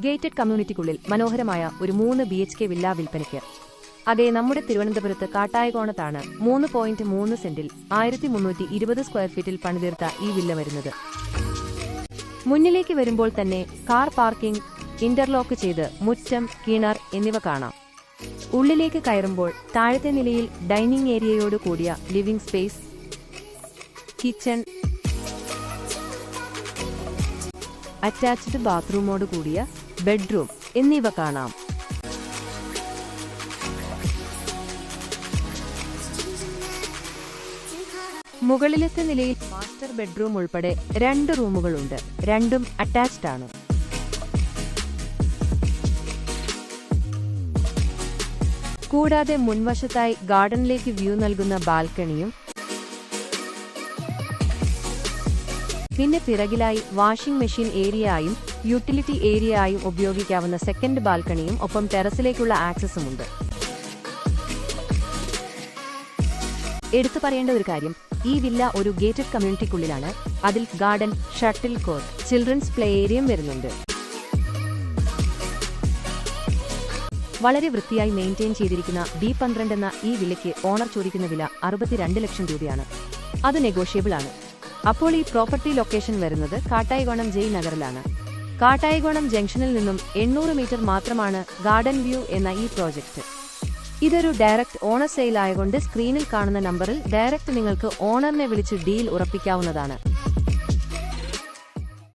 Gated കമ്മ്യൂണിറ്റിക്കുള്ളിൽ മനോഹരമായ ഒരു 3 BHK villa വിൽപ്പനയ്ക്ക്. അതെ, നമ്മുടെ തിരുവനന്തപുരത്ത് കാട്ടായകോണത്താണ് 3.3 സെന്റിൽ 1320 സ്ക്വയർ ഫീറ്റിൽ പണിതീർത്ത ഈ വില്ല വരുന്നത്. മുന്നിലേക്ക് വരുമ്പോൾ തന്നെ കാർ പാർക്കിംഗ്, ഇന്റർലോക്ക് ചെയ്ത് മുറ്റം, കിണർ എന്നിവ കാണാം. ഉള്ളിലേക്ക് കയറുമ്പോൾ താഴത്തെ നിലയിൽ ഡൈനിങ് ഏരിയയോട് കൂടിയ ലിവിംഗ് സ്പേസ്, കിച്ചൺ, അറ്റാച്ച്ഡ് ബാത്റൂമോട് കൂടിയ ബെഡ്റൂം എന്നിവ കാണാം. മുകളിലത്തെ നിലയിൽ മാസ്റ്റർ ബെഡ്റൂം ഉൾപ്പെടെ 2 റൂമുകളുണ്ട്. രണ്ടും അറ്റാച്ച്ഡ് ആണ്. കൂടാതെ മുൻവശത്തായി ഗാർഡനിലേക്ക് വ്യൂ നൽകുന്ന ബാൽക്കണിയും പിന്നെ പിറകിലായി വാഷിംഗ് മെഷീൻ ഏരിയയായും യൂട്ടിലിറ്റി ഏരിയയായും ഉപയോഗിക്കാവുന്ന സെക്കൻഡ് ബാൽക്കണിയും ഒപ്പം ടെറസിലേക്കുള്ള ആക്സസുമുണ്ട്. എടുത്തു പറയേണ്ട ഒരു കാര്യം, ഈ വില്ല ഒരു ഗേറ്റഡ് കമ്മ്യൂണിറ്റിക്കുള്ളിലാണ്. അതിൽ garden, shuttle court, children's play ഏരിയയും വരുന്നുണ്ട്. വളരെ വൃത്തിയായി മെയിൻറ്റെയിൻ ചെയ്തിരിക്കുന്ന B12 എന്ന ഈ വില്ലയ്ക്ക് ഓണർ ചോദിക്കുന്ന വില 62 ലക്ഷം രൂപയാണ്. അത് നെഗോഷ്യബിൾ ആണ്. അപ്പോൾ ഈ പ്രോപ്പർട്ടി ലൊക്കേഷൻ വരുന്നത് കാട്ടായകോണം ജയ് നഗറിലാണ്. കാട്ടായകോണം ജംഗ്ഷനിൽ നിന്നും 800 മീറ്റർ മാത്രമാണ് ഗാർഡൻ വ്യൂ എന്ന ഈ പ്രോജക്റ്റ്. ഇതൊരു ഡയറക്റ്റ് ഓണർ സെയിൽ ആയതുകൊണ്ട് സ്ക്രീനിൽ കാണുന്ന നമ്പറിൽ ഡയറക്റ്റ് നിങ്ങൾക്ക് ഓണറിനെ വിളിച്ച് ഡീൽ ഉറപ്പിക്കാവുന്നതാണ്.